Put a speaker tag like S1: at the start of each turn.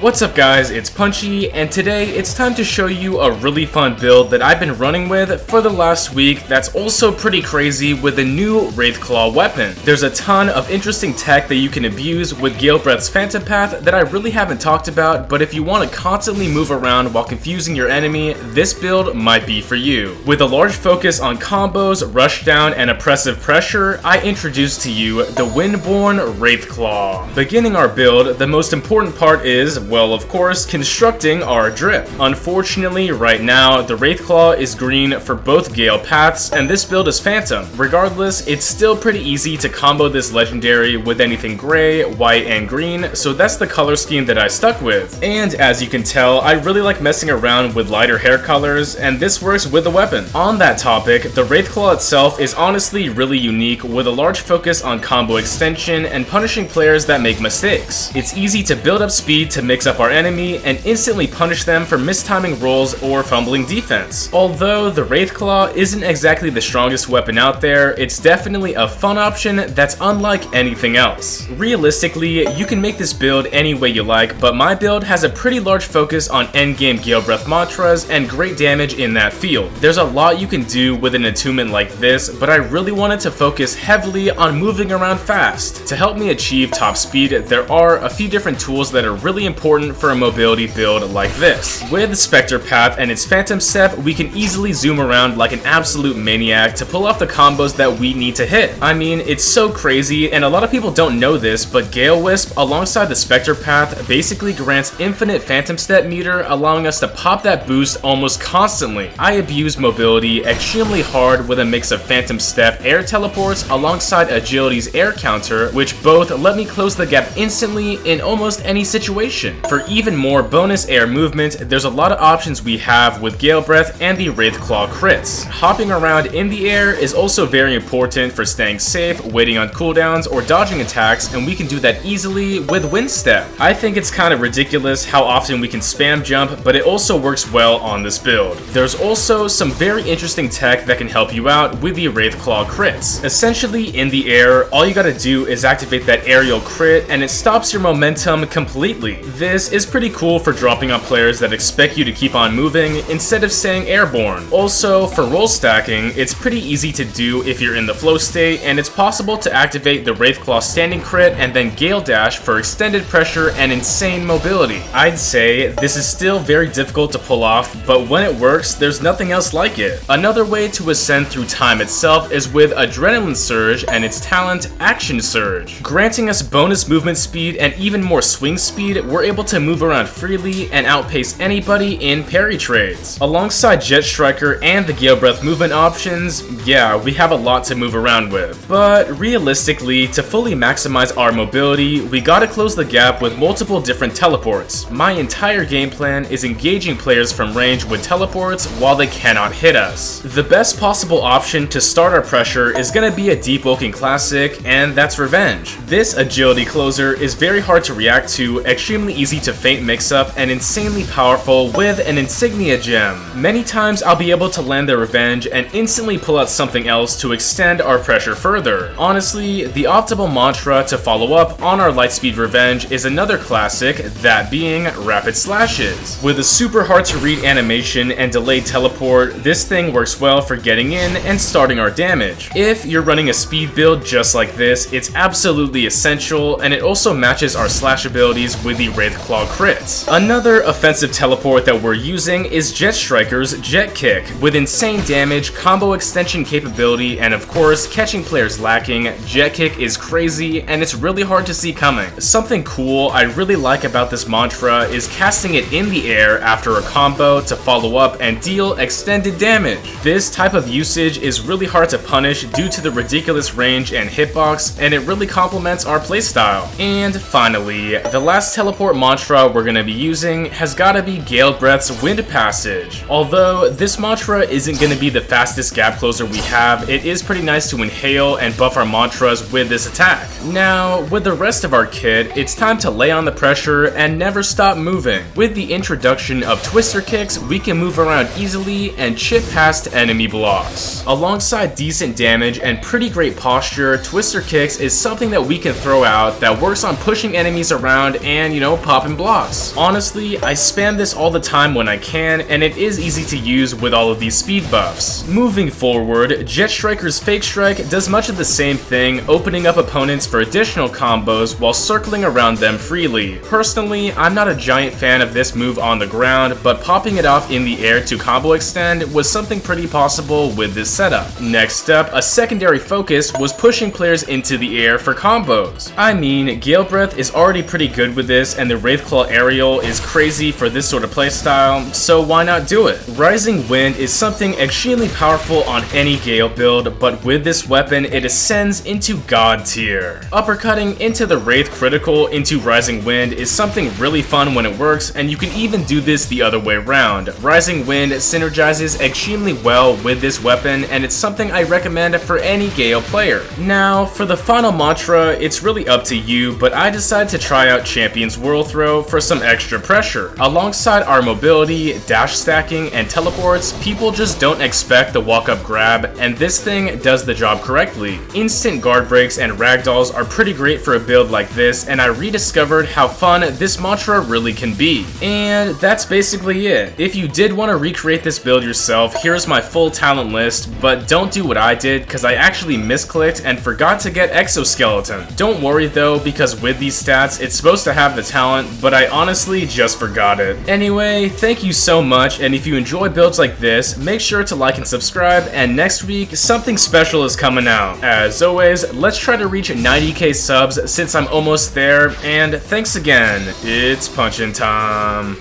S1: What's up guys, it's Punchy, and today it's time to show you a really fun build that I've been running with for the last week that's also pretty crazy with the new Wraithclaw weapon. There's a ton of interesting tech that you can abuse with Gale Breath's Phantom Path that I really haven't talked about, but if you want to constantly move around while confusing your enemy, this build might be for you. With a large focus on combos, rushdown, and oppressive pressure, I introduce to you the Windborn Wraithclaw. Beginning our build, the most important part is, well, of course, constructing our drip. Unfortunately, right now, the Wraithclaw is green for both Gale paths, and this build is Phantom. Regardless, it's still pretty easy to combo this legendary with anything gray, white, and green, so that's the color scheme that I stuck with. And as you can tell, I really like messing around with lighter hair colors, and this works with the weapon. On that topic, the Wraithclaw itself is honestly really unique with a large focus on combo extension and punishing players that make mistakes. It's easy to build up speed to mix up our enemy and instantly punish them for mistiming rolls or fumbling defense. Although the Wraithclaw isn't exactly the strongest weapon out there, it's definitely a fun option that's unlike anything else. Realistically, you can make this build any way you like, but my build has a pretty large focus on endgame Gale Breath mantras and great damage in that field. There's a lot you can do with an attunement like this, but I really wanted to focus heavily on moving around fast. To help me achieve top speed, there are a few different tools that are really important for a mobility build like this. With Spectre Path and its Phantom Step, we can easily zoom around like an absolute maniac to pull off the combos that we need to hit. I mean, it's so crazy, and a lot of people don't know this, but Gale Wisp alongside the Spectre Path basically grants infinite Phantom Step meter, allowing us to pop that boost almost constantly. I abuse mobility extremely hard with a mix of Phantom Step air teleports alongside Agility's air counter, which both let me close the gap instantly in almost any situation. For even more bonus air movement, there's a lot of options we have with Gale Breath and the Wraithclaw crits. Hopping around in the air is also very important for staying safe, waiting on cooldowns, or dodging attacks, and we can do that easily with Wind Step. I think it's kind of ridiculous how often we can spam jump, but it also works well on this build. There's also some very interesting tech that can help you out with the Wraithclaw crits. Essentially, in the air, all you gotta do is activate that aerial crit, and it stops your momentum completely. This is pretty cool for dropping on players that expect you to keep on moving instead of staying airborne. Also, for roll stacking, it's pretty easy to do if you're in the flow state, and it's possible to activate the Wraithclaw standing crit and then Gale Dash for extended pressure and insane mobility. I'd say this is still very difficult to pull off, but when it works, there's nothing else like it. Another way to ascend through time itself is with Adrenaline Surge and its talent Action Surge. Granting us bonus movement speed and even more swing speed, we're able to move around freely and outpace anybody in parry trades. Alongside Jet Striker and the Gale Breath movement options, yeah, we have a lot to move around with. But realistically, to fully maximize our mobility, we gotta close the gap with multiple different teleports. My entire game plan is engaging players from range with teleports while they cannot hit us. The best possible option to start our pressure is gonna be a Deepwoken classic, and that's Revenge. This agility closer is very hard to react to, extremely easy to feint mix-up, and insanely powerful with an Insignia gem. Many times I'll be able to land the Revenge and instantly pull out something else to extend our pressure further. Honestly, the optimal mantra to follow up on our Lightspeed Revenge is another classic, that being Rapid Slashes. With a super hard to read animation and delayed teleport, this thing works well for getting in and starting our damage. If you're running a speed build just like this, it's absolutely essential, and it also matches our slash abilities with the Wraithclaw crits. Another offensive teleport that we're using is Jet Striker's Jet Kick. With insane damage, combo extension capability, and of course, catching players lacking, Jet Kick is crazy and it's really hard to see coming. Something cool I really like about this mantra is casting it in the air after a combo to follow up and deal extended damage. This type of usage is really hard to punish due to the ridiculous range and hitbox, and it really complements our playstyle. And finally, the last teleport mantra we're gonna be using has gotta be Gale Breath's Wind Passage. Although this mantra isn't gonna be the fastest gap closer we have, it is pretty nice to inhale and buff our mantras with this attack. Now, with the rest of our kit, it's time to lay on the pressure and never stop moving. With the introduction of Twister Kicks, we can move around easily and chip past enemy blocks. Alongside decent damage and pretty great posture, Twister Kicks is something that we can throw out that works on pushing enemies around and, popping blocks. Honestly, I spam this all the time when I can, and it is easy to use with all of these speed buffs. Moving forward, Jet Striker's Fake Strike does much of the same thing, opening up opponents for additional combos while circling around them freely. Personally, I'm not a giant fan of this move on the ground, but popping it off in the air to combo extend was something pretty possible with this setup. Next up, a secondary focus was pushing players into the air for combos. I mean, Gale Breath is already pretty good with this, and the Wraithclaw Aerial is crazy for this sort of playstyle, so why not do it? Rising Wind is something extremely powerful on any Gale build, but with this weapon, it ascends into God tier. Uppercutting into the Wraith critical into Rising Wind is something really fun when it works, and you can even do this the other way around. Rising Wind synergizes extremely well with this weapon, and it's something I recommend for any Gale player. Now, for the final mantra, it's really up to you, but I decided to try out Champion's Whirl Throw for some extra pressure. Alongside our mobility, dash stacking, and teleports, people just don't expect the walk-up grab, and this thing does the job correctly. Instant guard breaks and ragdolls are pretty great for a build like this, and I rediscovered how fun this mantra really can be. And that's basically it. If you did want to recreate this build yourself, here's my full talent list, but don't do what I did because I actually misclicked and forgot to get Exoskeleton. Don't worry though, because with these stats, it's supposed to have the talent, but I honestly just forgot it. Anyway, thank you so much, and if you enjoy builds like this, make sure to like and subscribe, and next week, something special is coming out. As always, let's try to reach 90k subs since I'm almost there, and thanks again. It's punchin' time.